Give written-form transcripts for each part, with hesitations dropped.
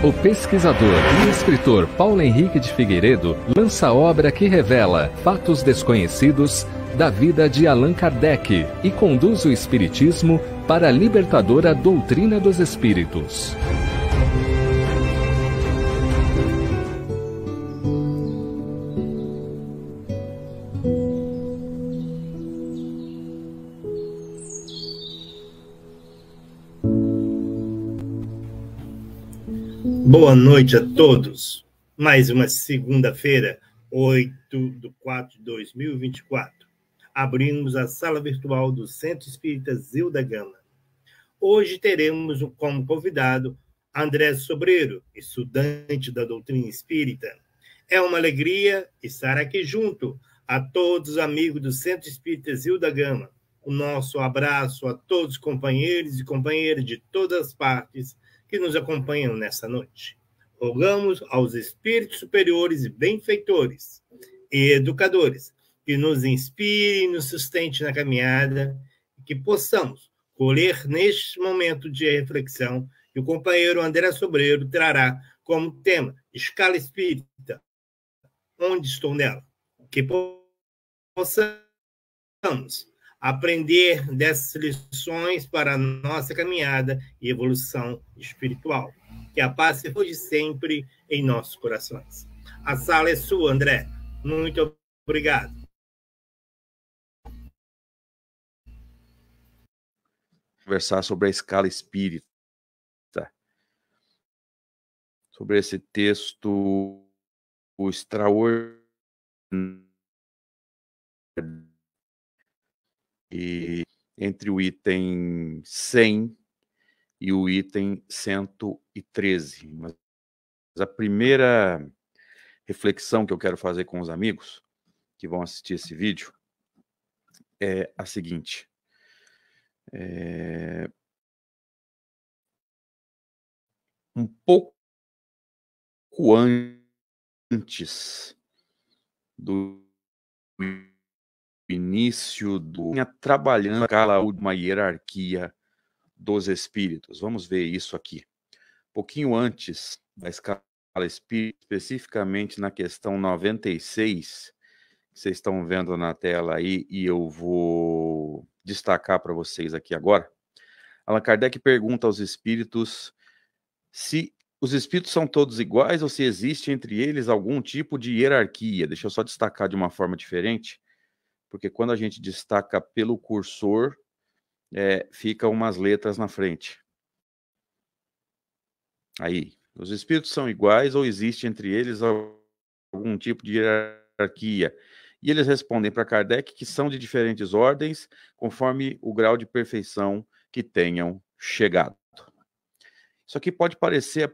O pesquisador e escritor Paulo Henrique de Figueiredo lança obra que revela fatos desconhecidos da vida de Allan Kardec e conduz o espiritismo para a libertadora doutrina dos espíritos. Boa noite a todos. Mais uma segunda-feira, 8/4/2024. Abrimos a sala virtual do Centro Espírita Zilda Gama. Hoje teremos como convidado André Sobreiro, estudante da doutrina espírita. É uma alegria estar aqui junto a todos os amigos do Centro Espírita Zilda Gama. O nosso abraço a todos os companheiros e companheiras de todas as partes que nos acompanham nessa noite. Rogamos aos espíritos superiores e benfeitores e educadores que nos inspirem e nos sustente na caminhada e que possamos colher neste momento de reflexão que o companheiro André Sobreiro trará como tema escala espírita, onde estou nela, que possamos aprender dessas lições para a nossa caminhada e evolução espiritual. Que a paz se fosse sempre em nossos corações. A sala é sua, André. Muito obrigado. Conversar sobre a escala espírita. Sobre esse texto extraordinário e entre o item 100 e o item 113. Mas a primeira reflexão que eu quero fazer com os amigos que vão assistir esse vídeo é a seguinte. Um pouco antes do início trabalhando a uma hierarquia dos espíritos. Vamos ver isso aqui. Um pouquinho antes da escala espírita, especificamente na questão 96, que vocês estão vendo na tela aí, e eu vou destacar para vocês aqui agora. Allan Kardec pergunta aos espíritos se os espíritos são todos iguais ou se existe entre eles algum tipo de hierarquia. Deixa eu só destacar de uma forma diferente, porque quando a gente destaca pelo cursor, fica umas letras na frente. Aí, os espíritos são iguais ou existe entre eles algum tipo de hierarquia? E eles respondem para Kardec que são de diferentes ordens, conforme o grau de perfeição que tenham chegado. Isso aqui pode parecer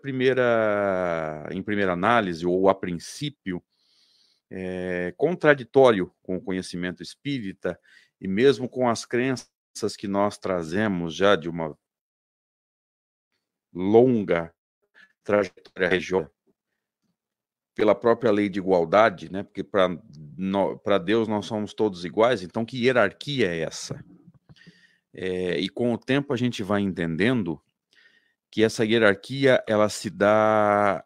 em primeira análise, ou a princípio, contraditório com o conhecimento espírita e mesmo com as crenças que nós trazemos já de uma longa trajetória religiosa, pela própria lei de igualdade, né? Porque para Deus nós somos todos iguais, então que hierarquia é essa? E com o tempo a gente vai entendendo que essa hierarquia ela se dá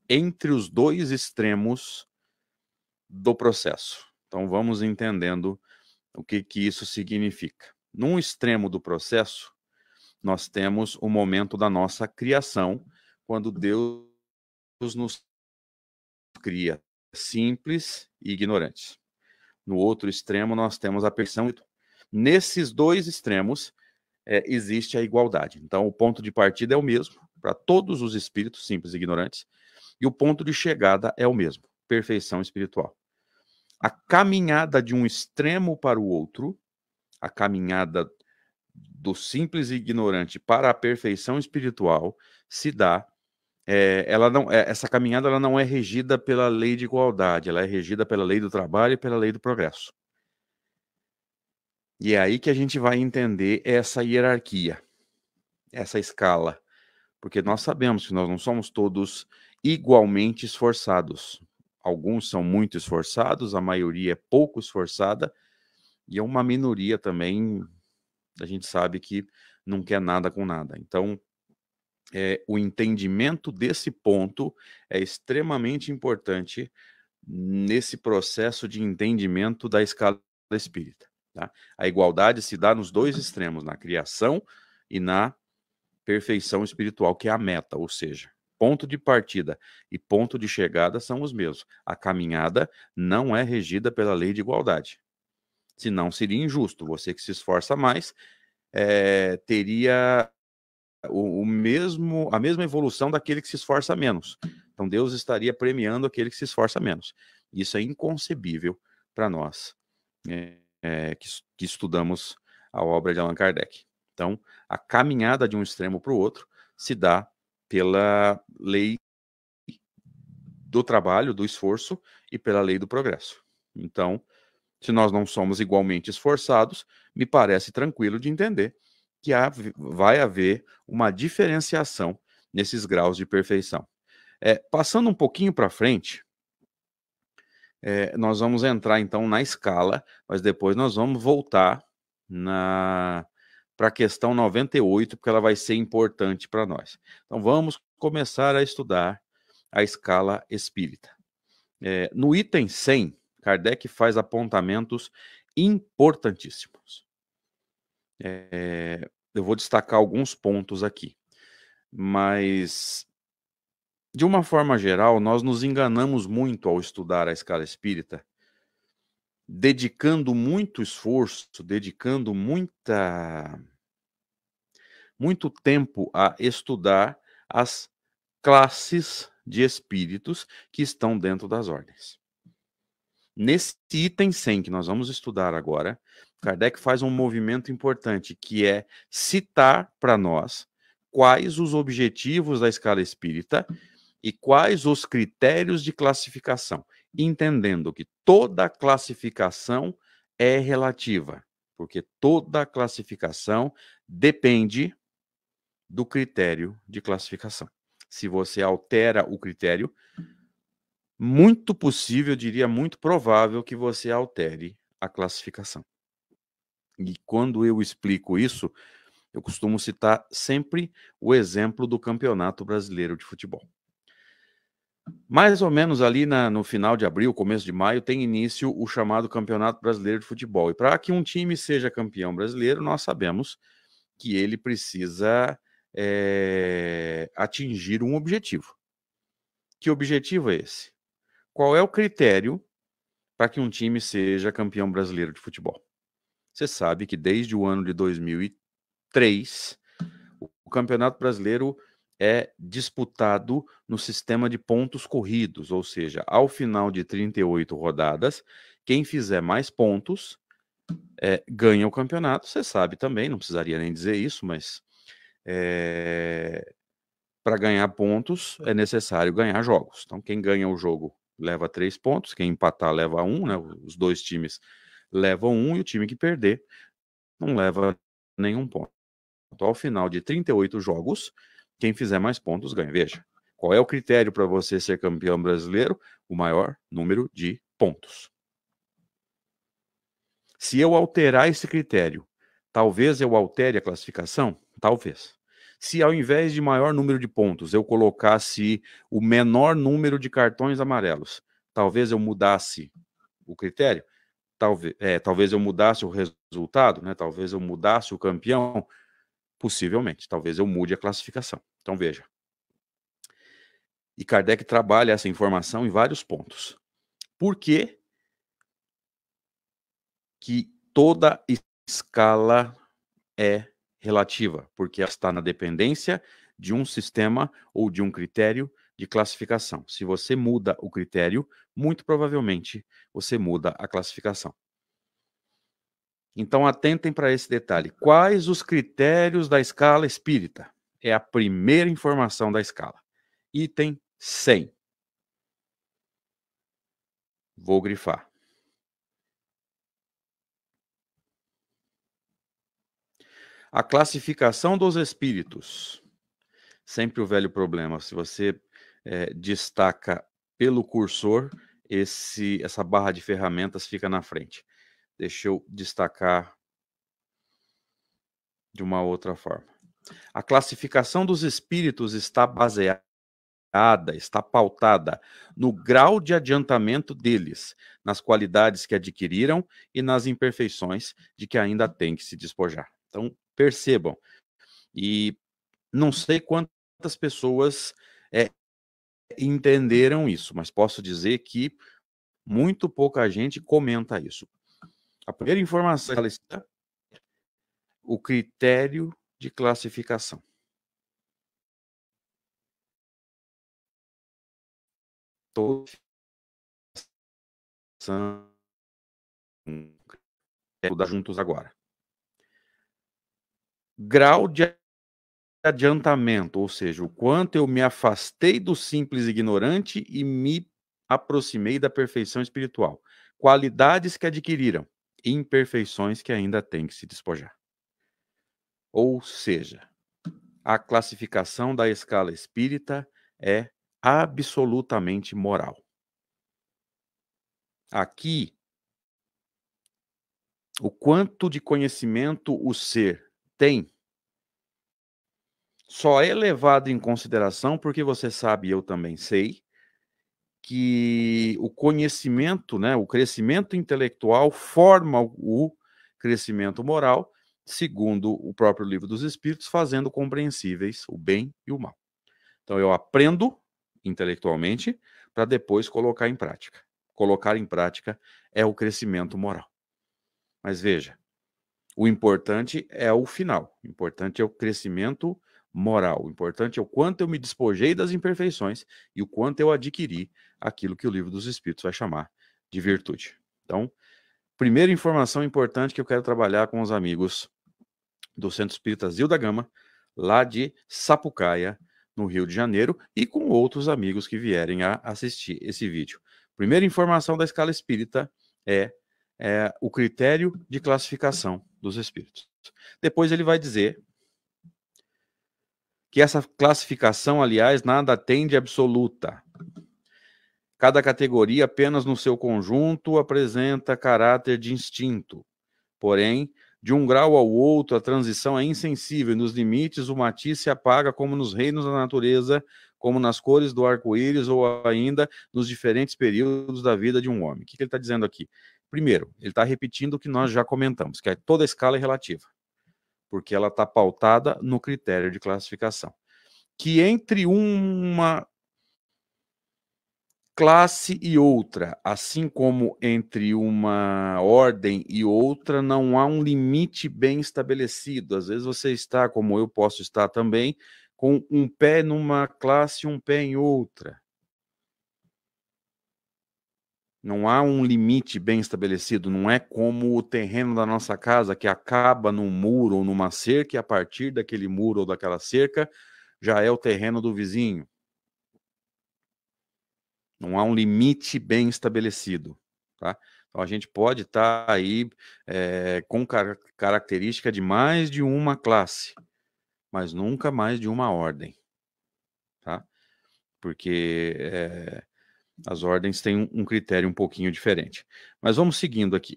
entre os dois extremos do processo. Então vamos entendendo o que isso significa. Num extremo do processo, nós temos o momento da nossa criação, quando Deus nos cria simples e ignorantes. No outro extremo, nós temos a perfeição. Nesses dois extremos, existe a igualdade. Então, o ponto de partida é o mesmo para todos os espíritos simples e ignorantes, e o ponto de chegada é o mesmo, perfeição espiritual. A caminhada de um extremo para o outro, a caminhada do simples e ignorante para a perfeição espiritual, se dá. Essa caminhada ela não é regida pela lei de igualdade, ela é regida pela lei do trabalho e pela lei do progresso. E é aí que a gente vai entender essa hierarquia, essa escala, porque nós sabemos que nós não somos todos igualmente esforçados. Alguns são muito esforçados, a maioria é pouco esforçada, e uma minoria também, a gente sabe que não quer nada com nada. Então, o entendimento desse ponto é extremamente importante nesse processo de entendimento da escala espírita. Tá? A igualdade se dá nos dois extremos, na criação e na perfeição espiritual, que é a meta, ou seja, ponto de partida e ponto de chegada são os mesmos. A caminhada não é regida pela lei de igualdade. Senão seria injusto. Você que se esforça mais teria a mesma evolução daquele que se esforça menos. Então Deus estaria premiando aquele que se esforça menos. Isso é inconcebível para nós que estudamos a obra de Allan Kardec. Então, a caminhada de um extremo para o outro se dá pela lei do trabalho, do esforço e pela lei do progresso. Então, se nós não somos igualmente esforçados, me parece tranquilo de entender que vai haver uma diferenciação nesses graus de perfeição. Passando um pouquinho para frente, nós vamos entrar então na escala, mas depois nós vamos voltar para a questão 98, porque ela vai ser importante para nós. Então vamos começar a estudar a escala espírita. No item 100, Kardec faz apontamentos importantíssimos. Eu vou destacar alguns pontos aqui, mas de uma forma geral, nós nos enganamos muito ao estudar a escala espírita, dedicando muito esforço, dedicando muito tempo a estudar as classes de espíritos que estão dentro das ordens. Nesse item 100 que nós vamos estudar agora, Kardec faz um movimento importante, que é citar para nós quais os objetivos da escala espírita e quais os critérios de classificação, entendendo que toda classificação é relativa, porque toda classificação depende do critério de classificação. Se você altera o critério, muito possível, eu diria muito provável, que você altere a classificação. E quando eu explico isso, eu costumo citar sempre o exemplo do Campeonato Brasileiro de Futebol. Mais ou menos ali no final de abril, começo de maio, tem início o chamado Campeonato Brasileiro de Futebol. E para que um time seja campeão brasileiro, nós sabemos que ele precisa atingir um objetivo. Que objetivo é esse? Qual é o critério para que um time seja campeão brasileiro de futebol? Você sabe que desde o ano de 2003, o Campeonato Brasileiro é disputado no sistema de pontos corridos, ou seja, ao final de 38 rodadas, quem fizer mais pontos ganha o campeonato. Você sabe também, não precisaria nem dizer isso, mas para ganhar pontos é necessário ganhar jogos. Então, quem ganha o jogo leva 3 pontos, quem empatar leva 1, né? Os dois times levam 1 e o time que perder não leva nenhum ponto. Então, ao final de 38 jogos, quem fizer mais pontos ganha. Veja, qual é o critério para você ser campeão brasileiro? O maior número de pontos. Se eu alterar esse critério Talvez eu altere a classificação? Talvez. Se ao invés de maior número de pontos eu colocasse o menor número de cartões amarelos, talvez eu mudasse o critério? Talvez eu mudasse o resultado, né? Talvez eu mudasse o campeão? Possivelmente. Talvez eu mude a classificação. Então veja. E Kardec trabalha essa informação em vários pontos. Por que toda escala é relativa? Porque ela está na dependência de um sistema ou de um critério de classificação. Se você muda o critério, muito provavelmente você muda a classificação. Então atentem para esse detalhe. Quais os critérios da escala espírita? É a primeira informação da escala. Item 100. Vou grifar. A classificação dos espíritos. Sempre o velho problema. Se você destaca pelo cursor, essa barra de ferramentas fica na frente. Deixa eu destacar de uma outra forma. A classificação dos espíritos está baseada, está pautada no grau de adiantamento deles, nas qualidades que adquiriram e nas imperfeições de que ainda tem que se despojar. Então, percebam. E não sei quantas pessoas entenderam isso, mas posso dizer que muito pouca gente comenta isso. A primeira informação é o critério de classificação. Vou dar juntos agora. Grau de adiantamento, ou seja, o quanto eu me afastei do simples ignorante e me aproximei da perfeição espiritual. Qualidades que adquiriram, imperfeições que ainda têm que se despojar. Ou seja, a classificação da escala espírita é absolutamente moral. Aqui, o quanto de conhecimento o ser tem só é levado em consideração porque você sabe, eu também sei, que o conhecimento, né, o crescimento intelectual forma o crescimento moral, segundo o próprio Livro dos Espíritos, fazendo compreensíveis o bem e o mal. Então eu aprendo intelectualmente para depois colocar em prática. Colocar em prática é o crescimento moral. Mas veja, o importante é o final, o importante é o crescimento moral, o importante é o quanto eu me despojei das imperfeições e o quanto eu adquiri aquilo que o Livro dos Espíritos vai chamar de virtude. Então, primeira informação importante que eu quero trabalhar com os amigos do Centro Espírita Zilda Gama, lá de Sapucaia, no Rio de Janeiro, e com outros amigos que vierem a assistir esse vídeo. Primeira informação da escala espírita é o critério de classificação dos espíritos. Depois ele vai dizer que essa classificação, aliás, nada tem de absoluta. Cada categoria, apenas no seu conjunto, apresenta caráter de instinto. Porém, de um grau ao outro, a transição é insensível, e nos limites o matiz se apaga como nos reinos da natureza, como nas cores do arco-íris, ou ainda nos diferentes períodos da vida de um homem. O que ele está dizendo aqui? Primeiro, ele está repetindo o que nós já comentamos, que toda escala é relativa, porque ela está pautada no critério de classificação. Que entre uma classe e outra, assim como entre uma ordem e outra, não há um limite bem estabelecido. Às vezes você está, como eu posso estar também, com um pé numa classe e um pé em outra. Não há um limite bem estabelecido, não é como o terreno da nossa casa que acaba num muro ou numa cerca e a partir daquele muro ou daquela cerca já é o terreno do vizinho. Não há um limite bem estabelecido, tá? Então a gente pode estar aí com característica de mais de uma classe, mas nunca mais de uma ordem, tá? Porque as ordens têm um critério um pouquinho diferente. Mas vamos seguindo aqui.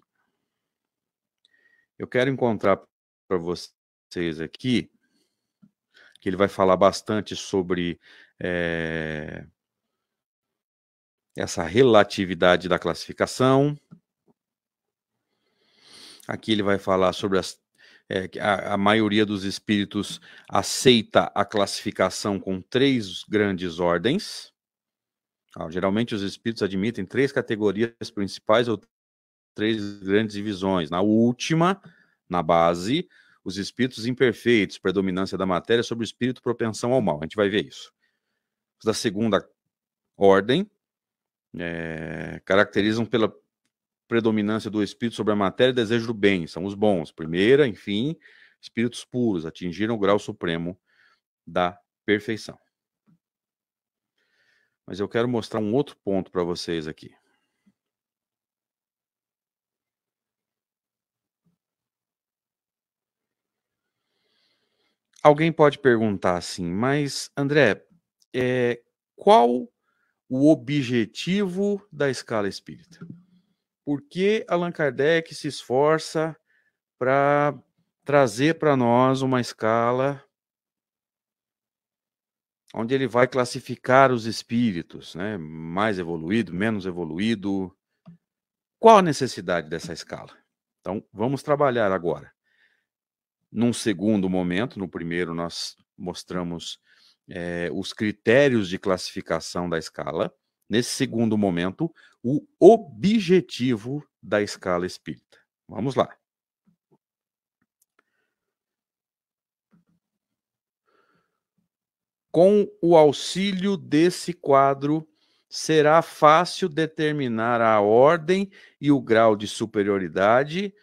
Eu quero encontrar para vocês aqui, que ele vai falar bastante sobre essa relatividade da classificação. Aqui ele vai falar sobre a maioria dos espíritos aceita a classificação com 3 grandes ordens. Geralmente os espíritos admitem 3 categorias principais ou 3 grandes divisões. Na última, na base, os espíritos imperfeitos, predominância da matéria sobre o espírito, propensão ao mal. A gente vai ver isso. Os da segunda ordem caracterizam pela predominância do espírito sobre a matéria e desejo do bem. São os bons. Primeira, enfim, espíritos puros, atingiram o grau supremo da perfeição. Mas eu quero mostrar um outro ponto para vocês aqui. Alguém pode perguntar assim, mas André, qual o objetivo da escala espírita? Por que Allan Kardec se esforça para trazer para nós uma escala onde ele vai classificar os espíritos, né? Mais evoluído, menos evoluído? Qual a necessidade dessa escala? Então, vamos trabalhar agora. Num segundo momento, no primeiro nós mostramos os critérios de classificação da escala. Nesse segundo momento, o objetivo da escala espírita. Vamos lá. Com o auxílio desse quadro, será fácil determinar a ordem e o grau de superioridade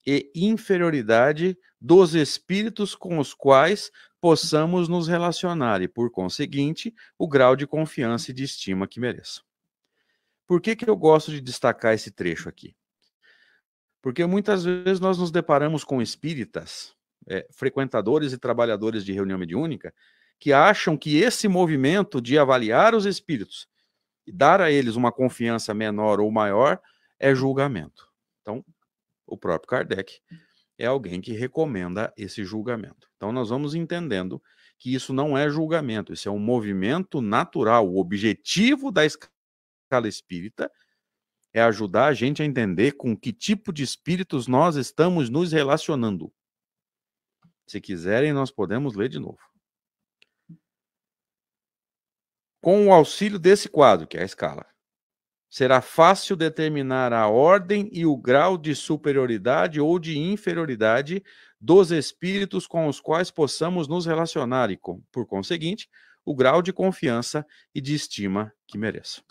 e inferioridade dos espíritos com os quais possamos nos relacionar e, por conseguinte, o grau de confiança e de estima que mereçam. Por que eu gosto de destacar esse trecho aqui? Porque muitas vezes nós nos deparamos com espíritas, frequentadores e trabalhadores de reunião mediúnica, que acham que esse movimento de avaliar os espíritos e dar a eles uma confiança menor ou maior é julgamento. Então, o próprio Kardec é alguém que recomenda esse julgamento. Então, nós vamos entendendo que isso não é julgamento, isso é um movimento natural. O objetivo da escala espírita é ajudar a gente a entender com que tipo de espíritos nós estamos nos relacionando. Se quiserem, nós podemos ler de novo. Com o auxílio desse quadro, que é a escala, será fácil determinar a ordem e o grau de superioridade ou de inferioridade dos espíritos com os quais possamos nos relacionar e, por conseguinte, o grau de confiança e de estima que mereçam.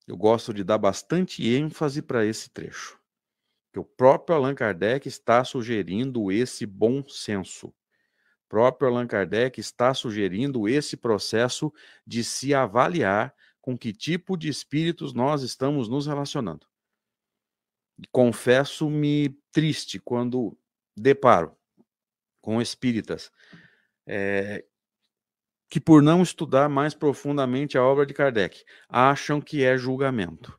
Eu gosto de dar bastante ênfase para esse trecho, que o próprio Allan Kardec está sugerindo esse bom senso. O próprio Allan Kardec está sugerindo esse processo de se avaliar com que tipo de espíritos nós estamos nos relacionando. Confesso-me triste quando deparo com espíritas que, por não estudar mais profundamente a obra de Kardec, acham que é julgamento,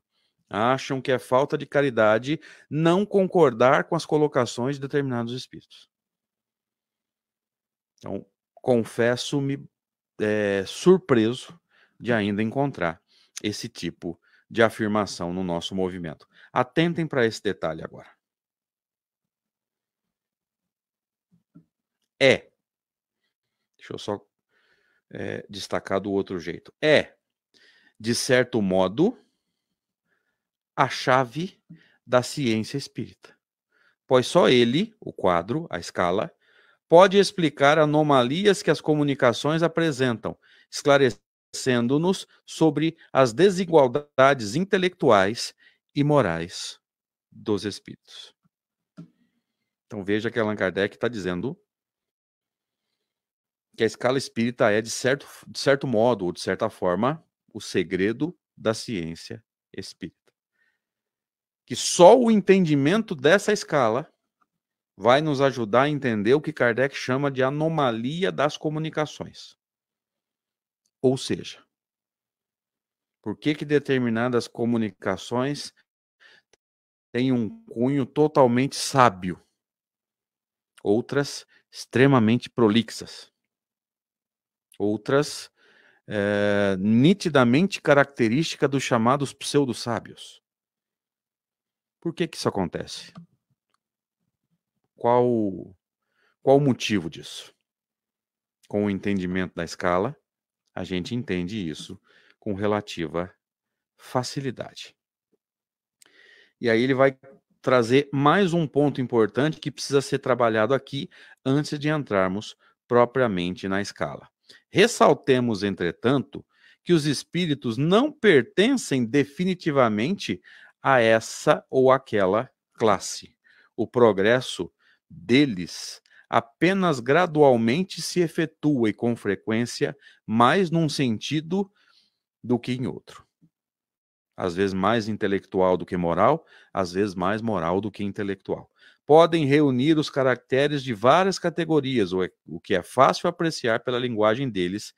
acham que é falta de caridade não concordar com as colocações de determinados espíritos. Então, confesso-me surpreso de ainda encontrar esse tipo de afirmação no nosso movimento. Atentem para esse detalhe agora. Deixa eu só destacar do outro jeito. De certo modo, a chave da ciência espírita. Pois só ele, o quadro, a escala, pode explicar anomalias que as comunicações apresentam, esclarecendo-nos sobre as desigualdades intelectuais e morais dos espíritos. Então veja que Allan Kardec está dizendo que a escala espírita é, de certo modo, ou de certa forma, o segredo da ciência espírita. Que só o entendimento dessa escala vai nos ajudar a entender o que Kardec chama de anomalia das comunicações. Ou seja, por que determinadas comunicações têm um cunho totalmente sábio, outras extremamente prolixas, outras nitidamente característica dos chamados pseudo-sábios. Por que que isso acontece? Qual o motivo disso? Com o entendimento da escala, a gente entende isso com relativa facilidade. E aí ele vai trazer mais um ponto importante que precisa ser trabalhado aqui antes de entrarmos propriamente na escala. Ressaltemos, entretanto, que os espíritos não pertencem definitivamente a essa ou aquela classe. O progresso deles apenas gradualmente se efetua e com frequência mais num sentido do que em outro. Às vezes mais intelectual do que moral, às vezes mais moral do que intelectual. Podem reunir os caracteres de várias categorias, o que é fácil apreciar pela linguagem deles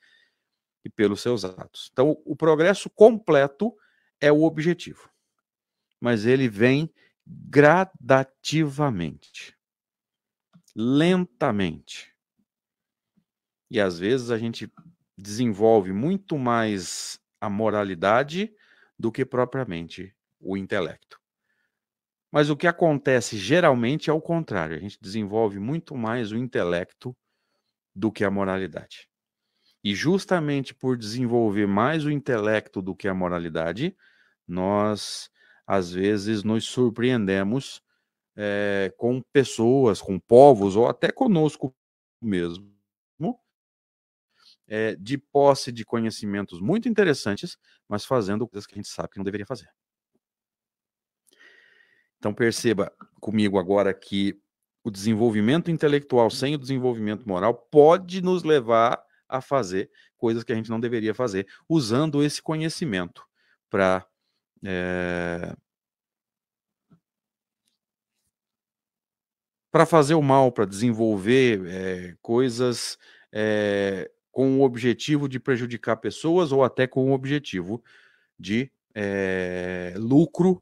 e pelos seus atos. Então, o progresso completo é o objetivo, mas ele vem gradativamente, lentamente. E às vezes a gente desenvolve muito mais a moralidade do que propriamente o intelecto. Mas o que acontece geralmente é o contrário. A gente desenvolve muito mais o intelecto do que a moralidade. E justamente por desenvolver mais o intelecto do que a moralidade, nós, às vezes, nos surpreendemos com pessoas, com povos, ou até conosco mesmo, de posse de conhecimentos muito interessantes, mas fazendo coisas que a gente sabe que não deveria fazer. Então perceba comigo agora que o desenvolvimento intelectual sem o desenvolvimento moral pode nos levar a fazer coisas que a gente não deveria fazer, usando esse conhecimento para fazer o mal, para desenvolver coisas com o objetivo de prejudicar pessoas ou até com o objetivo de lucro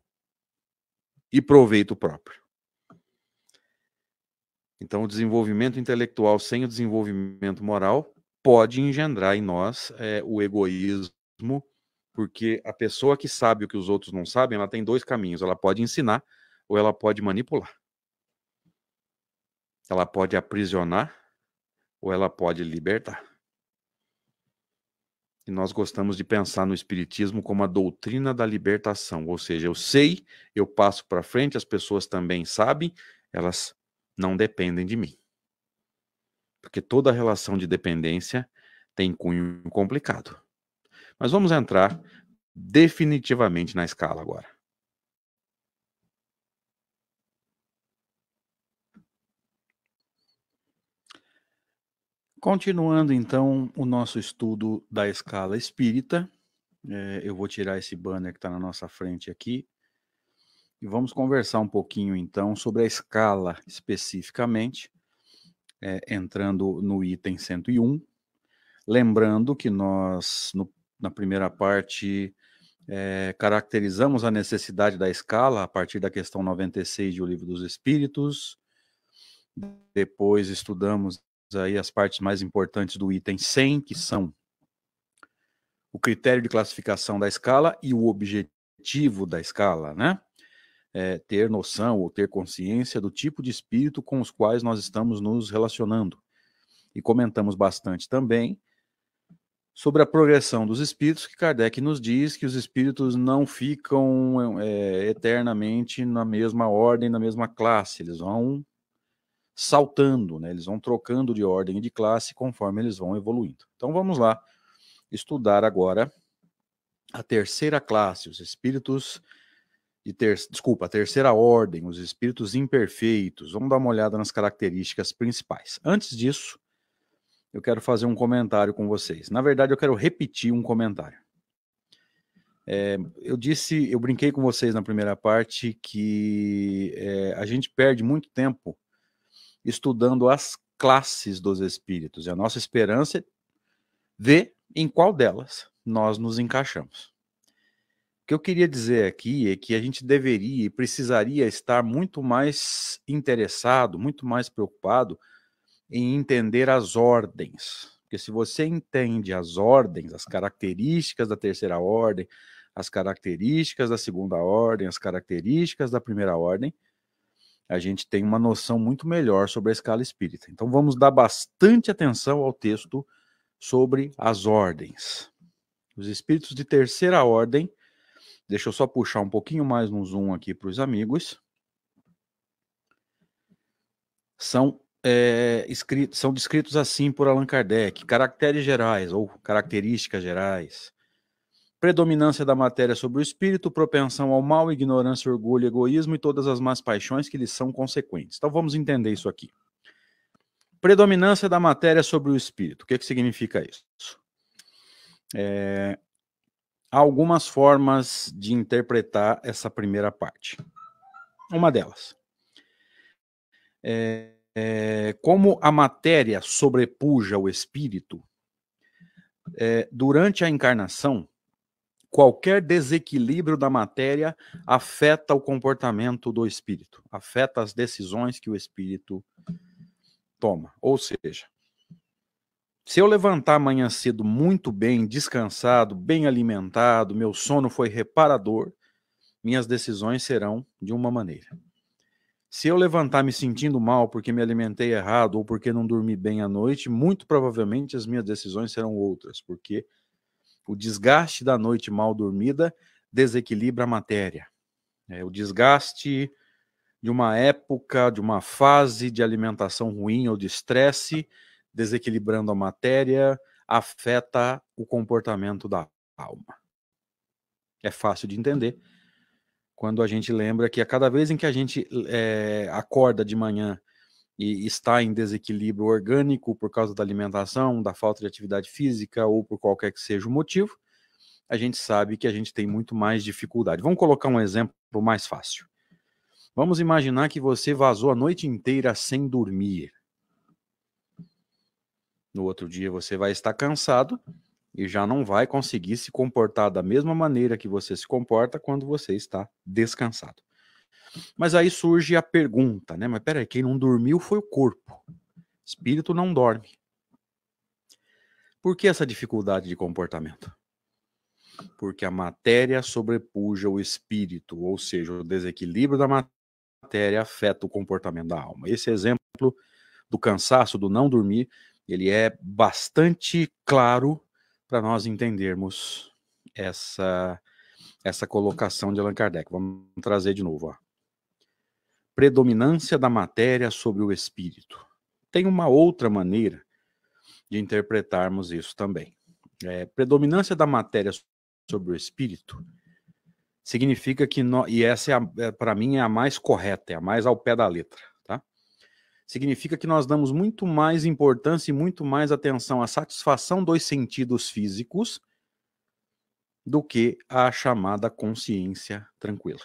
e proveito próprio. Então, o desenvolvimento intelectual sem o desenvolvimento moral pode engendrar em nós o egoísmo, porque a pessoa que sabe o que os outros não sabem, ela tem dois caminhos. Ela pode ensinar ou ela pode manipular. Ela pode aprisionar ou ela pode libertar. E nós gostamos de pensar no espiritismo como a doutrina da libertação, ou seja, eu sei, eu passo para frente, as pessoas também sabem, elas não dependem de mim. Porque toda relação de dependência tem cunho complicado. Mas vamos entrar definitivamente na escala agora. Continuando, então, o nosso estudo da escala espírita, eu vou tirar esse banner que está na nossa frente aqui, e vamos conversar um pouquinho, então, sobre a escala especificamente, entrando no item 101, lembrando que nós, na primeira parte, caracterizamos a necessidade da escala a partir da questão 96 de O Livro dos Espíritos, depois estudamos aí as partes mais importantes do item 100, que são o critério de classificação da escala e o objetivo da escala, né? Ter noção ou ter consciência do tipo de espírito com os quais nós estamos nos relacionando. E comentamos bastante também sobre a progressão dos espíritos, que Kardec nos diz que os espíritos não ficam eternamente na mesma ordem, na mesma classe, eles vão saltando, né? Eles vão trocando de ordem e de classe conforme eles vão evoluindo. Então vamos lá estudar agora a terceira classe, os espíritos a terceira ordem, os espíritos imperfeitos. Vamos dar uma olhada nas características principais. Antes disso, eu quero fazer um comentário com vocês. Na verdade, eu quero repetir um comentário. Eu brinquei com vocês na primeira parte que a gente perde muito tempo estudando as classes dos espíritos. E a nossa esperança é ver em qual delas nós nos encaixamos. que eu queria dizer aqui é que a gente deveria e precisaria estar muito mais interessado, muito mais preocupado em entender as ordens. Porque se você entende as ordens, as características da terceira ordem, as características da segunda ordem, as características da primeira ordem, a gente tem uma noção muito melhor sobre a escala espírita. Então vamos dar bastante atenção ao texto sobre as ordens. Os espíritos de terceira ordem, deixa eu só puxar um pouquinho mais no zoom aqui para os amigos, são descritos assim por Allan Kardec: caracteres gerais ou características gerais, predominância da matéria sobre o espírito, propensão ao mal, ignorância, orgulho, egoísmo e todas as más paixões que lhes são consequentes. Então vamos entender isso aqui. Predominância da matéria sobre o espírito. O que significa isso? Há algumas formas de interpretar essa primeira parte. Uma delas como a matéria sobrepuja o espírito, durante a encarnação, qualquer desequilíbrio da matéria afeta o comportamento do espírito, afeta as decisões que o espírito toma. Ou seja, se eu levantar amanhã cedo muito bem, descansado, bem alimentado, meu sono foi reparador, minhas decisões serão de uma maneira. Se eu levantar me sentindo mal porque me alimentei errado ou porque não dormi bem à noite, muito provavelmente as minhas decisões serão outras, porque o desgaste da noite mal dormida desequilibra a matéria. O desgaste de uma época, de uma fase de alimentação ruim ou de estresse, desequilibrando a matéria, afeta o comportamento da alma. É fácil de entender quando a gente lembra que a cada vez em que a gente acorda de manhã e está em desequilíbrio orgânico por causa da alimentação, da falta de atividade física ou por qualquer que seja o motivo, a gente sabe que a gente tem muito mais dificuldade. Vamos colocar um exemplo mais fácil. Vamos imaginar que você vazou a noite inteira sem dormir. No outro dia você vai estar cansado e já não vai conseguir se comportar da mesma maneira que você se comporta quando você está descansado. Mas aí surge a pergunta, né? Mas peraí, quem não dormiu foi o corpo. Espírito não dorme. Por que essa dificuldade de comportamento? Porque a matéria sobrepuja o espírito, ou seja, o desequilíbrio da matéria afeta o comportamento da alma. Esse exemplo do cansaço, do não dormir, ele é bastante claro para nós entendermos essa colocação de Allan Kardec. Vamos trazer de novo. Predominância da matéria sobre o espírito. Tem uma outra maneira de interpretarmos isso também. Predominância da matéria sobre o espírito significa que, e essa para mim é a mais correta, é a mais ao pé da letra, tá? Significa que nós damos muito mais importância e muito mais atenção à satisfação dos sentidos físicos do que à chamada consciência tranquila.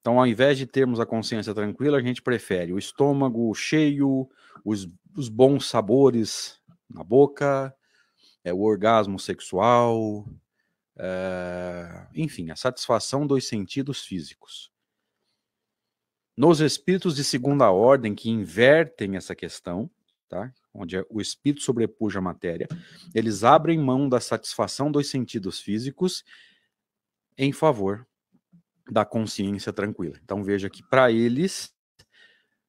Então, ao invés de termos a consciência tranquila, a gente prefere o estômago cheio, os bons sabores na boca, o orgasmo sexual, enfim, a satisfação dos sentidos físicos. Nos espíritos de segunda ordem que invertem essa questão, tá? Onde o espírito sobrepuja a matéria, eles abrem mão da satisfação dos sentidos físicos em favor da consciência tranquila. Então veja que para eles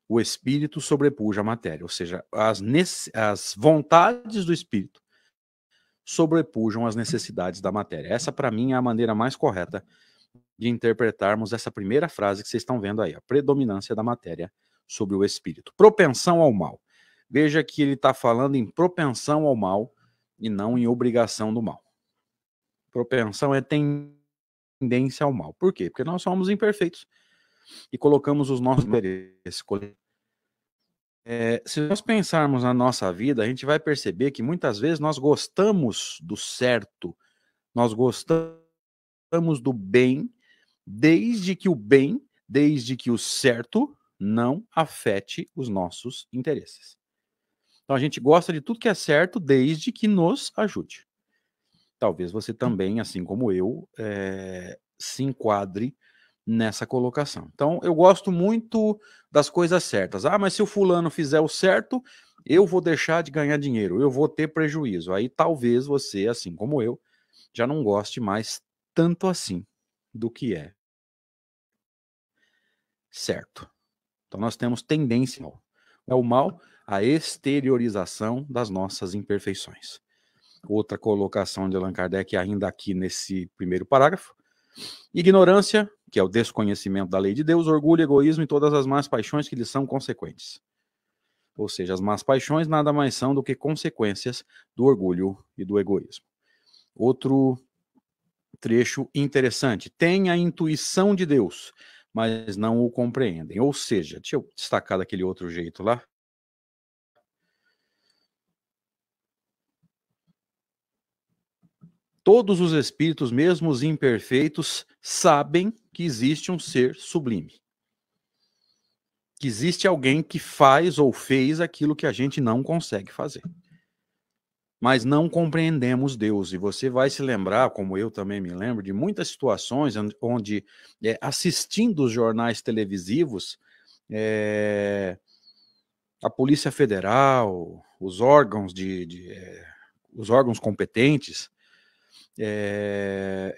o espírito sobrepuja a matéria, ou seja, as vontades do espírito sobrepujam as necessidades da matéria. Essa para mim é a maneira mais correta de interpretarmos essa primeira frase que vocês estão vendo aí, a predominância da matéria sobre o espírito. Propensão ao mal. Veja que ele está falando em propensão ao mal e não em obrigação do mal. Propensão é tendência ao mal. Por quê? Porque nós somos imperfeitos e colocamos os nossos interesses. Se nós pensarmos na nossa vida, a gente vai perceber que muitas vezes nós gostamos do certo, nós gostamos do bem, desde que o certo não afete os nossos interesses. Então a gente gosta de tudo que é certo desde que nos ajude. talvez você também, assim como eu, se enquadre nessa colocação. Então, eu gosto muito das coisas certas. Ah, mas se o fulano fizer o certo, eu vou deixar de ganhar dinheiro, eu vou ter prejuízo. Aí talvez você, assim como eu, já não goste mais tanto assim do que é certo. Então nós temos tendência ao mal, a exteriorização das nossas imperfeições. Outra colocação de Allan Kardec ainda aqui nesse primeiro parágrafo. Ignorância, que é o desconhecimento da lei de Deus, orgulho, egoísmo e todas as más paixões que lhes são consequentes. Ou seja, as más paixões nada mais são do que consequências do orgulho e do egoísmo. Outro trecho interessante. Tem a intuição de Deus, mas não o compreendem. Ou seja, deixa eu destacar daquele outro jeito lá. Todos os espíritos, mesmo os imperfeitos, sabem que existe um ser sublime. Que existe alguém que faz ou fez aquilo que a gente não consegue fazer. Mas não compreendemos Deus. E você vai se lembrar, como eu também me lembro, de muitas situações onde assistindo os jornais televisivos, a Polícia Federal, os órgãos os órgãos competentes,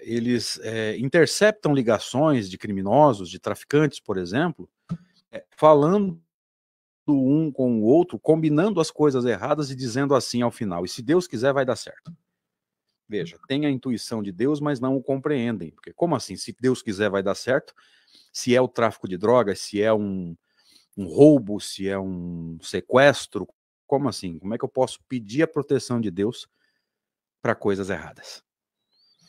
eles interceptam ligações de criminosos, de traficantes, por exemplo, falando um com o outro, combinando as coisas erradas e dizendo assim ao final, e se Deus quiser vai dar certo. Veja, tem a intuição de Deus, mas não o compreendem. Porque como assim, se Deus quiser vai dar certo? Se é o tráfico de drogas, se é um roubo, se é um sequestro, como assim? Como é que eu posso pedir a proteção de Deus para coisas erradas?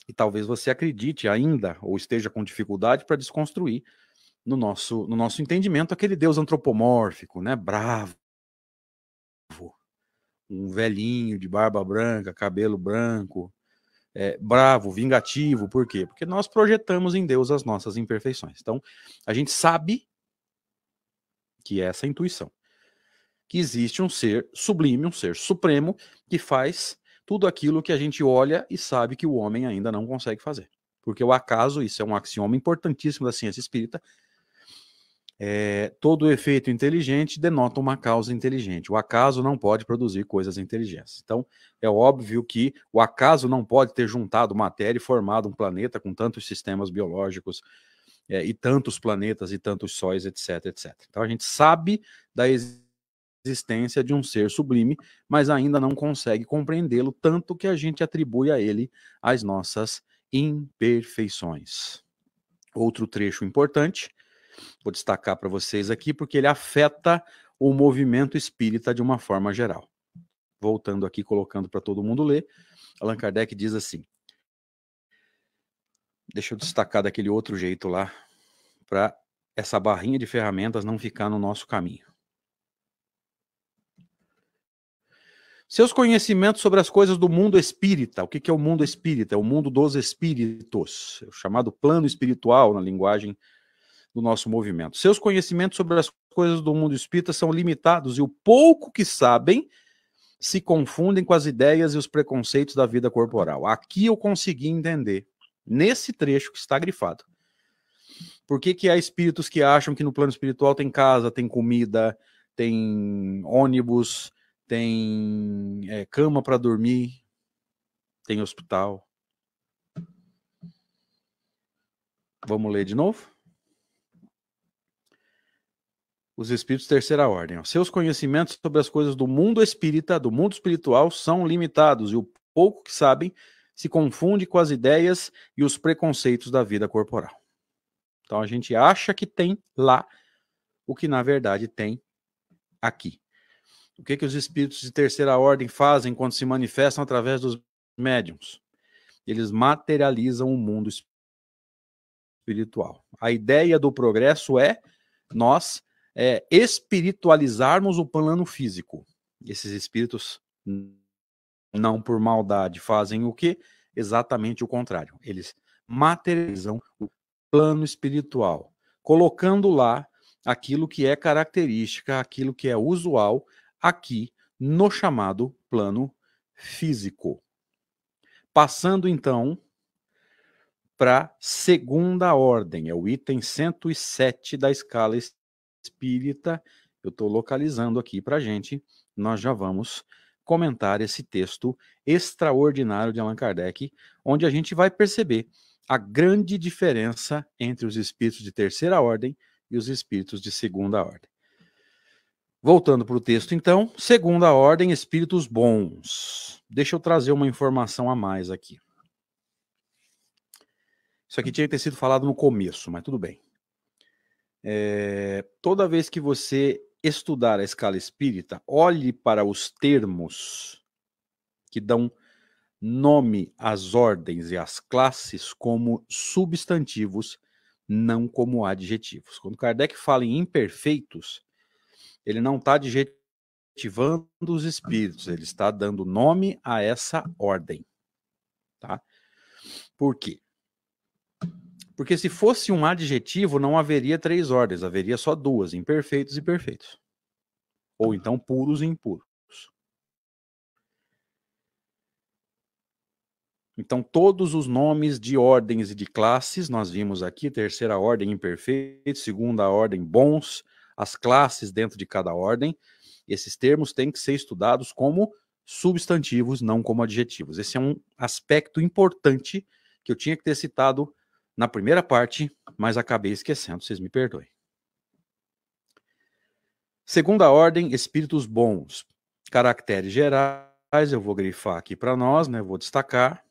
E talvez você acredite ainda, ou esteja com dificuldade para desconstruir no nosso entendimento aquele Deus antropomórfico, né? Bravo, um velhinho de barba branca, cabelo branco, bravo, vingativo. Por quê? Porque nós projetamos em Deus as nossas imperfeições. Então, a gente sabe que é essa intuição, que existe um ser sublime, um ser supremo, que faz tudo aquilo que a gente olha e sabe que o homem ainda não consegue fazer. Porque o acaso, isso é um axioma importantíssimo da ciência espírita, todo efeito inteligente denota uma causa inteligente. O acaso não pode produzir coisas inteligentes. Então, é óbvio que o acaso não pode ter juntado matéria e formado um planeta com tantos sistemas biológicos, e tantos planetas e tantos sóis, etc, etc. Então, a gente sabe da existência de um ser sublime, mas ainda não consegue compreendê-lo, tanto que a gente atribui a ele as nossas imperfeições. Outro trecho importante, vou destacar para vocês aqui, porque ele afeta o movimento espírita de uma forma geral. Voltando aqui, colocando para todo mundo ler, Allan Kardec diz assim, deixa eu destacar daquele outro jeito lá, para essa barrinha de ferramentas não ficar no nosso caminho. Seus conhecimentos sobre as coisas do mundo espírita. O que é o mundo espírita? É o mundo dos espíritos, o chamado plano espiritual na linguagem do nosso movimento. Seus conhecimentos sobre as coisas do mundo espírita são limitados e o pouco que sabem se confundem com as ideias e os preconceitos da vida corporal. Aqui eu consegui entender, nesse trecho que está grifado, por que há espíritos que acham que no plano espiritual tem casa, tem comida, tem ônibus, tem cama para dormir, tem hospital. Vamos ler de novo? Os espíritos de terceira ordem. Ó. Seus conhecimentos sobre as coisas do mundo espírita, do mundo espiritual, são limitados e o pouco que sabem se confunde com as ideias e os preconceitos da vida corporal. Então a gente acha que tem lá o que na verdade tem aqui. O que os espíritos de terceira ordem fazem quando se manifestam através dos médiuns? Eles materializam o mundo espiritual. A ideia do progresso é nós espiritualizarmos o plano físico. Esses espíritos, não por maldade, fazem o quê? Exatamente o contrário. Eles materializam o plano espiritual, colocando lá aquilo que é característica, aquilo que é usual aqui no chamado plano físico. Passando, então, para a segunda ordem. É o item 107 da escala espírita. Eu estou localizando aqui para a gente. Nós já vamos comentar esse texto extraordinário de Allan Kardec, onde a gente vai perceber a grande diferença entre os espíritos de terceira ordem e os espíritos de segunda ordem. Voltando para o texto, então, segunda ordem, espíritos bons. Deixa eu trazer uma informação a mais aqui. Isso aqui tinha que ter sido falado no começo, mas tudo bem. Toda vez que você estudar a escala espírita, olhe para os termos que dão nome às ordens e às classes como substantivos, não como adjetivos. Quando Kardec fala em imperfeitos, ele não está adjetivando os espíritos, ele está dando nome a essa ordem. Tá? Por quê? Porque se fosse um adjetivo, não haveria 3 ordens, haveria só 2, imperfeitos e perfeitos. Ou então puros e impuros. Então todos os nomes de ordens e de classes, nós vimos aqui, terceira ordem, imperfeitos, segunda ordem, bons, as classes dentro de cada ordem, esses termos têm que ser estudados como substantivos, não como adjetivos. Esse é um aspecto importante que eu tinha que ter citado na primeira parte, mas acabei esquecendo, vocês me perdoem. Segunda ordem, espíritos bons. Caracteres gerais, eu vou grifar aqui para nós, né? Vou destacar.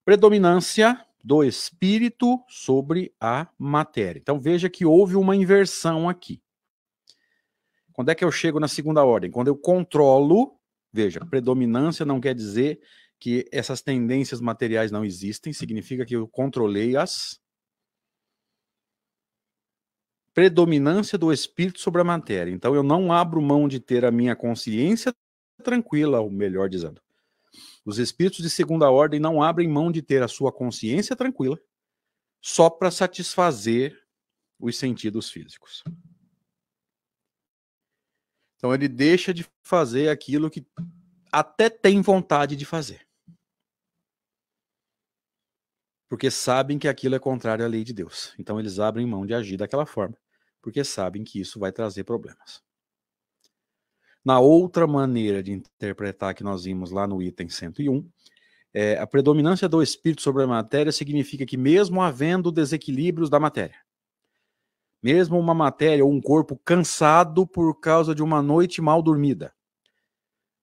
Predominância do espírito sobre a matéria. Então veja que houve uma inversão aqui. Quando é que eu chego na segunda ordem? Quando eu controlo, veja, predominância não quer dizer que essas tendências materiais não existem, significa que eu controlei as predominância do espírito sobre a matéria. Então eu não abro mão de ter a minha consciência tranquila, ou melhor dizendo, os espíritos de segunda ordem não abrem mão de ter a sua consciência tranquila só para satisfazer os sentidos físicos. Então ele deixa de fazer aquilo que até tem vontade de fazer. Porque sabem que aquilo é contrário à lei de Deus. Então eles abrem mão de agir daquela forma, porque sabem que isso vai trazer problemas. Na outra maneira de interpretar que nós vimos lá no item 101, a predominância do espírito sobre a matéria significa que mesmo havendo desequilíbrios da matéria, mesmo uma matéria ou um corpo cansado por causa de uma noite mal dormida,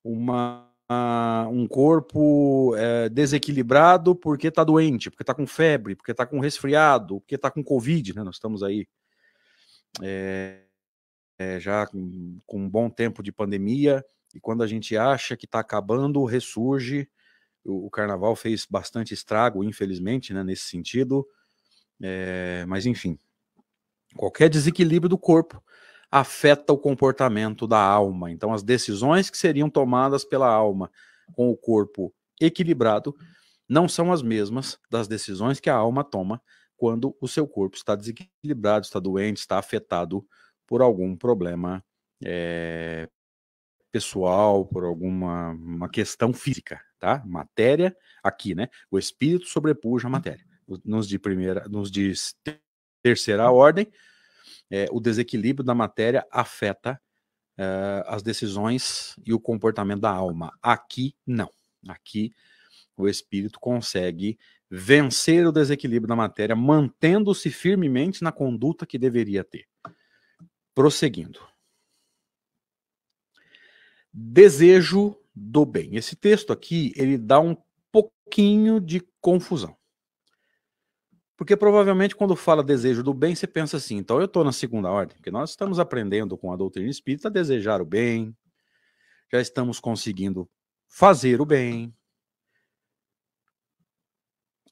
um corpo desequilibrado porque está doente, porque está com febre, porque está com resfriado, porque está com Covid, né? Nós estamos aí já com um bom tempo de pandemia, e quando a gente acha que está acabando, ressurge. O carnaval fez bastante estrago, infelizmente, né, nesse sentido, mas enfim, qualquer desequilíbrio do corpo afeta o comportamento da alma. Então as decisões que seriam tomadas pela alma com o corpo equilibrado não são as mesmas das decisões que a alma toma quando o seu corpo está desequilibrado, está doente, está afetado por algum problema pessoal, por uma questão física, tá? Matéria, aqui, né? O espírito sobrepuja a matéria. Nos de terceira ordem, o desequilíbrio da matéria afeta as decisões e o comportamento da alma. Aqui, não. Aqui, o espírito consegue vencer o desequilíbrio da matéria, mantendo-se firmemente na conduta que deveria ter. Prosseguindo. Desejo do bem. Esse texto aqui, ele dá um pouquinho de confusão. Porque provavelmente quando fala desejo do bem, você pensa assim, então eu estou na segunda ordem, porque nós estamos aprendendo com a doutrina espírita a desejar o bem, já estamos conseguindo fazer o bem.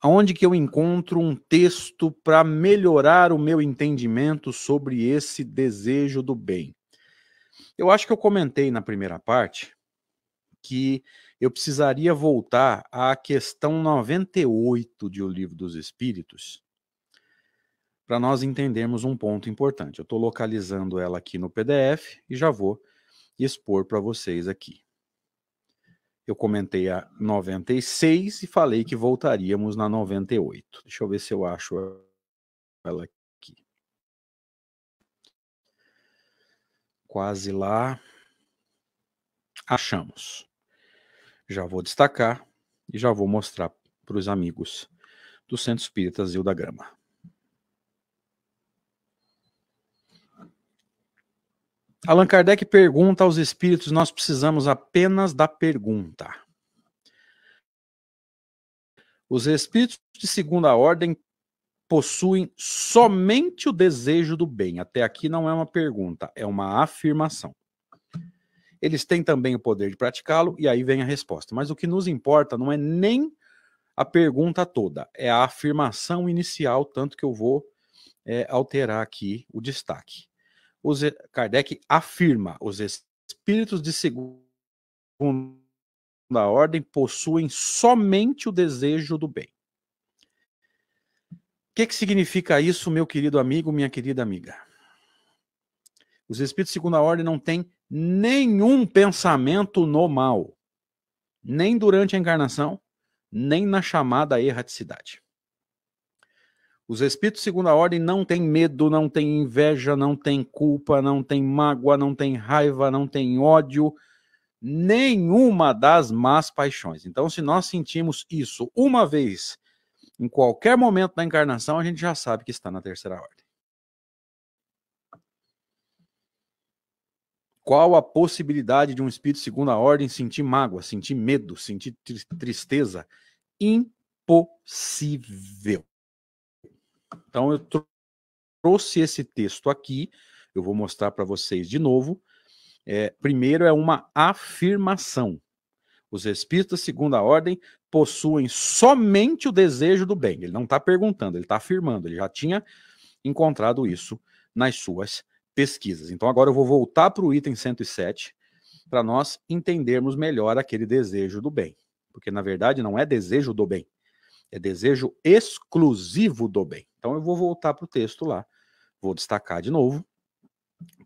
Aonde que eu encontro um texto para melhorar o meu entendimento sobre esse desejo do bem? Eu acho que eu comentei na primeira parte que eu precisaria voltar à questão 98 de O Livro dos Espíritos para nós entendermos um ponto importante. Eu estou localizando ela aqui no PDF e já vou expor para vocês aqui. Eu comentei a 96 e falei que voltaríamos na 98. Deixa eu ver se eu acho ela aqui. Quase lá. Achamos. Já vou destacar e já vou mostrar para os amigos do Centro Espírita Zilda da Grama. Allan Kardec pergunta aos espíritos, nós precisamos apenas da pergunta. Os espíritos de segunda ordem possuem somente o desejo do bem. Até aqui não é uma pergunta, é uma afirmação. Eles têm também o poder de praticá-lo, e aí vem a resposta. Mas o que nos importa não é nem a pergunta toda, é a afirmação inicial, tanto que eu vou alterar aqui o destaque. Kardec afirma, os espíritos de segunda ordem possuem somente o desejo do bem. O que significa isso, meu querido amigo, minha querida amiga? Os espíritos de segunda ordem não têm nenhum pensamento no mal, nem durante a encarnação, nem na chamada erraticidade. Os espíritos de segunda ordem não têm medo, não têm inveja, não têm culpa, não têm mágoa, não têm raiva, não têm ódio, nenhuma das más paixões. Então, se nós sentimos isso uma vez, em qualquer momento da encarnação, a gente já sabe que está na terceira ordem. Qual a possibilidade de um espírito de segunda ordem sentir mágoa, sentir medo, sentir tristeza? Impossível. Então, eu trouxe esse texto aqui, eu vou mostrar para vocês de novo. Primeiro é uma afirmação. Os espíritos da segunda ordem possuem somente o desejo do bem. Ele não está perguntando, ele está afirmando. Ele já tinha encontrado isso nas suas pesquisas. Então agora eu vou voltar para o item 107 para nós entendermos melhor aquele desejo do bem. Porque na verdade não é desejo do bem, é desejo exclusivo do bem. Então eu vou voltar para o texto lá, vou destacar de novo,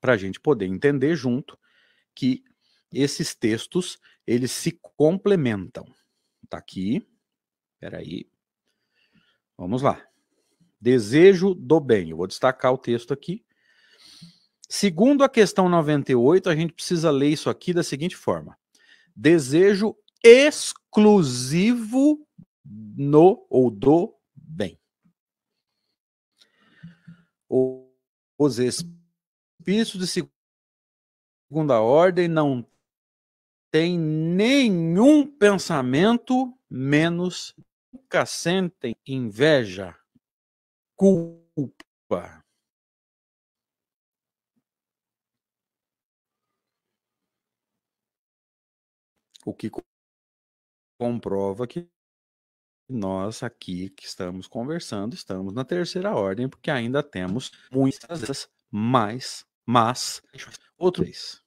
para a gente poder entender junto que esses textos, eles se complementam. Tá aqui, peraí, vamos lá. Desejo do bem, eu vou destacar o texto aqui. Segundo a questão 98, a gente precisa ler isso aqui da seguinte forma. Desejo exclusivo no ou do bem. Os espíritos de segunda ordem não têm nenhum pensamento menos, nunca sentem inveja, culpa. O que comprova que nós aqui que estamos conversando, estamos na terceira ordem, porque ainda temos muitas dessas mas outra vez.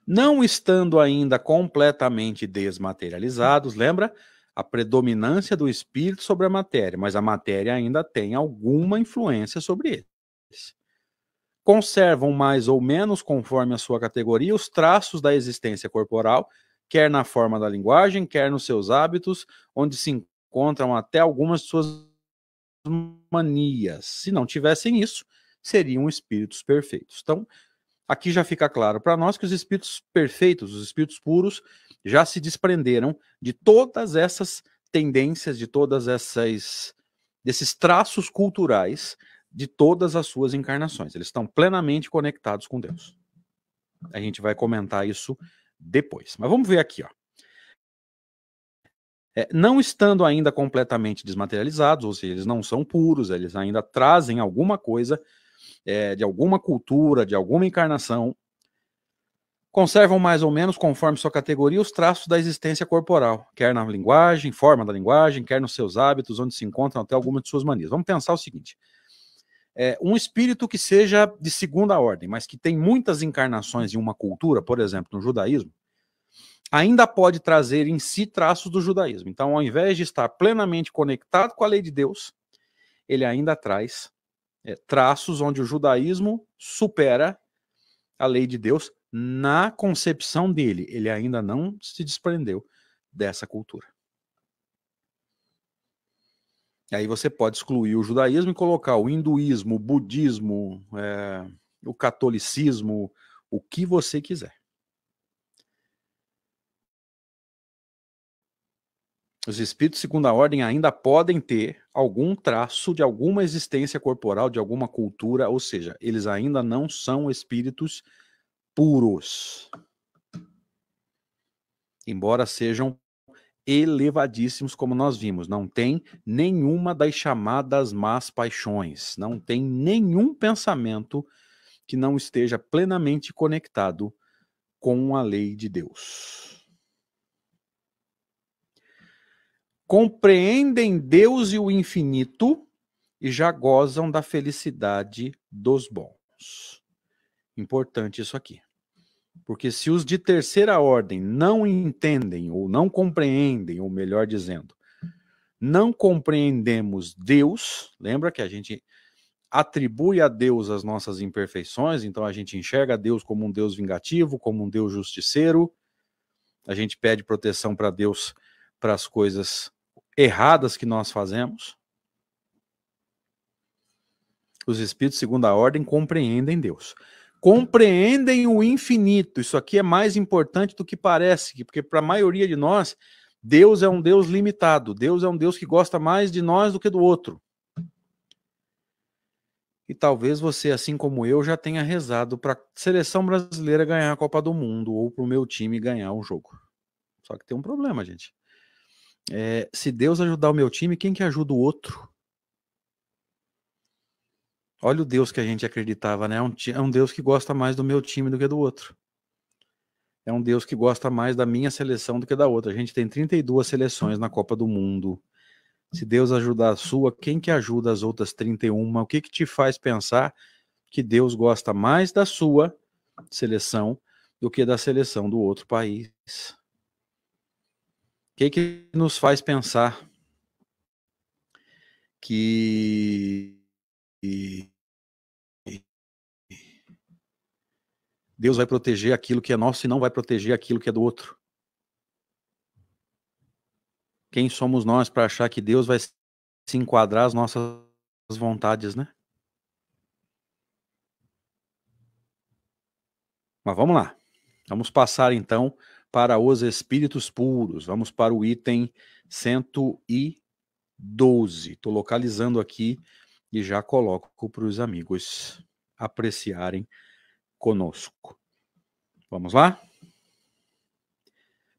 Não estando ainda completamente desmaterializados, lembra? A predominância do espírito sobre a matéria, mas a matéria ainda tem alguma influência sobre eles. Conservam mais ou menos, conforme a sua categoria, os traços da existência corporal, quer na forma da linguagem, quer nos seus hábitos, onde se encontram até algumas de suas manias. Se não tivessem isso, seriam espíritos perfeitos. Então, aqui já fica claro para nós que os espíritos perfeitos, os espíritos puros, já se desprenderam de todas essas tendências, de todas desses traços culturais de todas as suas encarnações. Eles estão plenamente conectados com Deus. A gente vai comentar isso depois. Mas vamos ver aqui, ó. Não estando ainda completamente desmaterializados, ou seja, eles não são puros, eles ainda trazem alguma coisa de alguma cultura, de alguma encarnação, conservam mais ou menos, conforme sua categoria, os traços da existência corporal, quer na linguagem, forma da linguagem, quer nos seus hábitos, onde se encontram até algumas de suas manias. Vamos pensar o seguinte, um espírito que seja de segunda ordem, mas que tem muitas encarnações em uma cultura, por exemplo, no judaísmo, ainda pode trazer em si traços do judaísmo. Então, ao invés de estar plenamente conectado com a lei de Deus, ele ainda traz traços onde o judaísmo supera a lei de Deus na concepção dele, ele ainda não se desprendeu dessa cultura. Aí você pode excluir o judaísmo e colocar o hinduísmo, o budismo, o catolicismo, o que você quiser. Os espíritos de segunda ordem ainda podem ter algum traço de alguma existência corporal, de alguma cultura, ou seja, eles ainda não são espíritos puros. Embora sejam elevadíssimos, como nós vimos, não tem nenhuma das chamadas más paixões, não tem nenhum pensamento que não esteja plenamente conectado com a lei de Deus. Compreendem Deus e o infinito e já gozam da felicidade dos bons. Importante isso aqui. Porque se os de terceira ordem não entendem ou não compreendem, ou melhor dizendo, não compreendemos Deus, lembra que a gente atribui a Deus as nossas imperfeições, então a gente enxerga Deus como um Deus vingativo, como um Deus justiceiro, a gente pede proteção para Deus para as coisas erradas que nós fazemos. Os espíritos de segunda ordem compreendem Deus. Compreendem o infinito. Isso aqui é mais importante do que parece, porque para a maioria de nós, Deus é um Deus limitado. Deus é um Deus que gosta mais de nós do que do outro. E talvez você, assim como eu, já tenha rezado para a seleção brasileira ganhar a Copa do Mundo ou para o meu time ganhar um jogo. Só que tem um problema, gente. Se Deus ajudar o meu time, quem que ajuda o outro? Olha o Deus que a gente acreditava, né? É um Deus que gosta mais do meu time do que do outro. É um Deus que gosta mais da minha seleção do que da outra. A gente tem 32 seleções na Copa do Mundo. Se Deus ajudar a sua, quem que ajuda as outras 31? O que que te faz pensar que Deus gosta mais da sua seleção do que da seleção do outro país? O que nos faz pensar que Deus vai proteger aquilo que é nosso e não vai proteger aquilo que é do outro? Quem somos nós para achar que Deus vai se enquadrar às nossas vontades, né? Mas vamos lá. Vamos passar então para os espíritos puros. Vamos para o item 112. Estou localizando aqui e já coloco para os amigos apreciarem conosco. Vamos lá?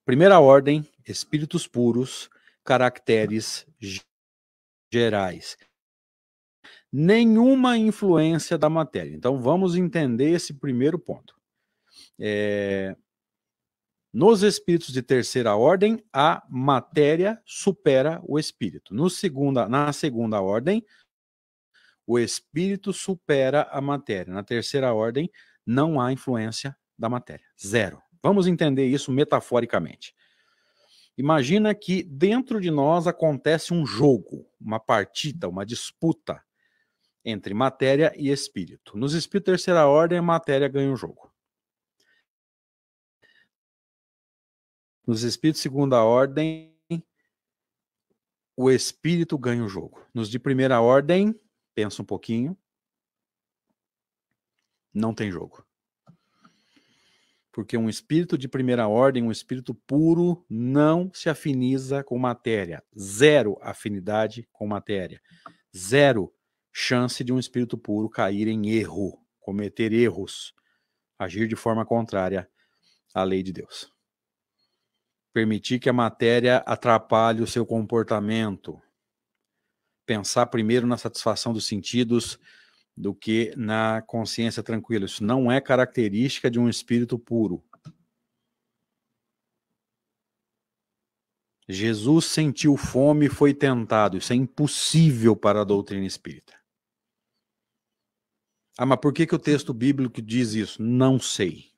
Primeira ordem, espíritos puros, caracteres gerais. Nenhuma influência da matéria. Então vamos entender esse primeiro ponto. Nos espíritos de terceira ordem, a matéria supera o espírito. Na segunda ordem, o espírito supera a matéria. Na terceira ordem, não há influência da matéria. Zero. Vamos entender isso metaforicamente. Imagina que dentro de nós acontece um jogo, uma partida, uma disputa entre matéria e espírito. Nos espíritos de terceira ordem, a matéria ganha o jogo. Nos espíritos de segunda ordem, o espírito ganha o jogo. Nos de primeira ordem, pensa um pouquinho, não tem jogo. Porque um espírito de primeira ordem, um espírito puro, não se afiniza com matéria. Zero afinidade com matéria. Zero chance de um espírito puro cair em erro, cometer erros, agir de forma contrária à lei de Deus. Permitir que a matéria atrapalhe o seu comportamento. Pensar primeiro na satisfação dos sentidos do que na consciência tranquila. Isso não é característica de um espírito puro. Jesus sentiu fome e foi tentado. Isso é impossível para a doutrina espírita. Mas por que o texto bíblico diz isso? Não sei.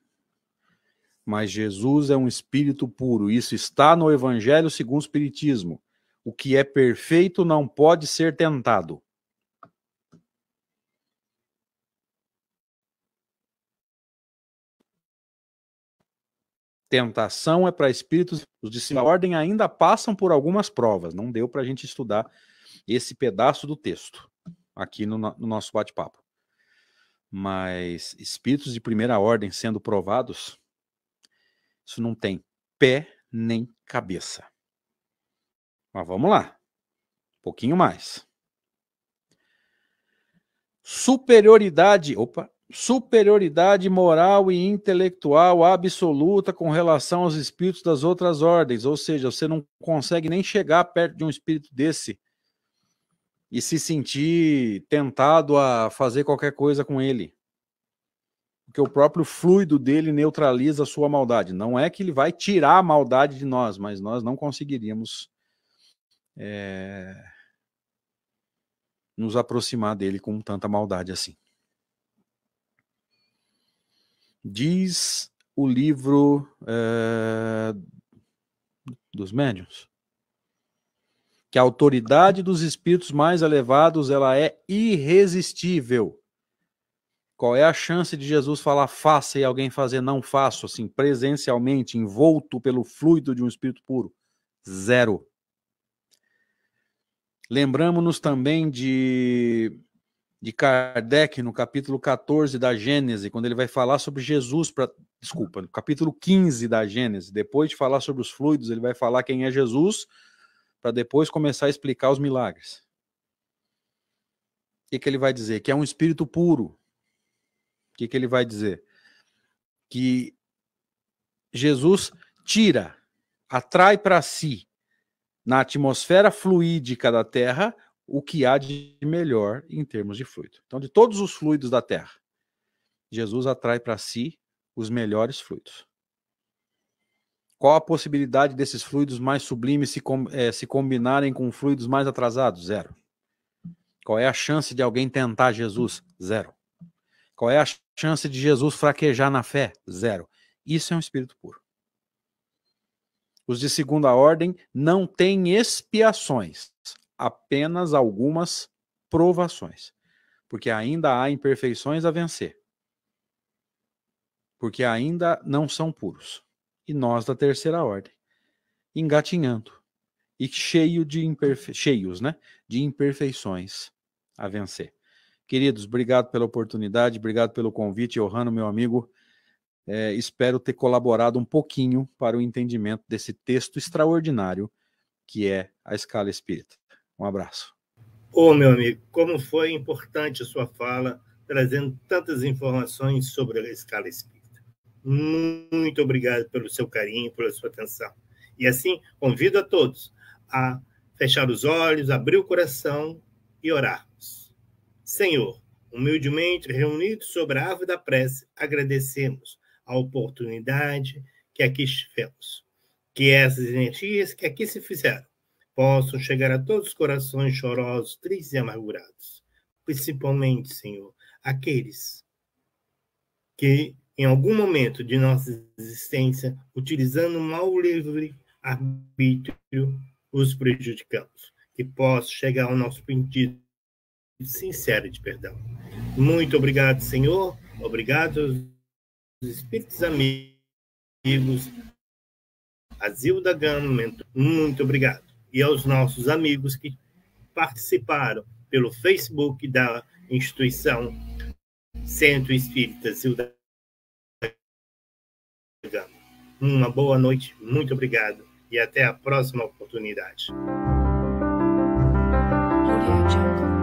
Mas Jesus é um espírito puro. Isso está no Evangelho segundo o Espiritismo. O que é perfeito não pode ser tentado. Tentação é para espíritos. Os discípulos da ordem ainda passam por algumas provas. Não deu para a gente estudar esse pedaço do texto aqui no nosso bate-papo. Mas espíritos de primeira ordem sendo provados, isso não tem pé nem cabeça. Mas vamos lá. Um pouquinho mais. Superioridade moral e intelectual absoluta com relação aos espíritos das outras ordens. Ou seja, você não consegue nem chegar perto de um espírito desse e se sentir tentado a fazer qualquer coisa com ele. Porque o próprio fluido dele neutraliza a sua maldade. Não é que ele vai tirar a maldade de nós, mas nós não conseguiríamos nos aproximar dele com tanta maldade assim. Diz o livro dos médiuns que a autoridade dos espíritos mais elevados ela é irresistível. Qual é a chance de Jesus falar faça e alguém fazer não faço, assim, presencialmente, envolto pelo fluido de um espírito puro? Zero. Lembramos-nos também de Kardec, no capítulo 14 da Gênese, quando ele vai falar sobre Jesus, no capítulo 15 da Gênese, depois de falar sobre os fluidos, ele vai falar quem é Jesus, para depois começar a explicar os milagres. O que ele vai dizer? Que é um espírito puro. O que ele vai dizer? Que Jesus atrai para si, na atmosfera fluídica da Terra, o que há de melhor em termos de fluido. Então, de todos os fluidos da Terra, Jesus atrai para si os melhores fluidos. Qual a possibilidade desses fluidos mais sublimes se combinarem com fluidos mais atrasados? Zero. Qual é a chance de alguém tentar Jesus? Zero. Qual é a chance de Jesus fraquejar na fé? Zero. Isso é um espírito puro. Os de segunda ordem não têm expiações, apenas algumas provações, porque ainda há imperfeições a vencer, porque ainda não são puros. E nós da terceira ordem, engatinhando e cheios de imperfeições a vencer. Queridos, obrigado pela oportunidade, obrigado pelo convite, Johanno, meu amigo. Espero ter colaborado um pouquinho para o entendimento desse texto extraordinário que é a escala espírita. Um abraço. Meu amigo, como foi importante a sua fala, trazendo tantas informações sobre a escala espírita. Muito obrigado pelo seu carinho, pela sua atenção. E assim, convido a todos a fechar os olhos, abrir o coração e orarmos. Senhor, humildemente reunidos sobre a árvore da prece, agradecemos a oportunidade que aqui estivemos. Que essas energias que aqui se fizeram possam chegar a todos os corações chorosos, tristes e amargurados. Principalmente, Senhor, aqueles que, em algum momento de nossa existência, utilizando um mau livre-arbítrio, os prejudicamos. Que possa chegar ao nosso pedido sincero de perdão. Muito obrigado, Senhor. Obrigado aos espíritos amigos, a Zilda Gama, muito obrigado. E aos nossos amigos que participaram pelo Facebook da instituição Centro Espírita Zilda Gama. Uma boa noite, muito obrigado e até a próxima oportunidade. Audio Jungle.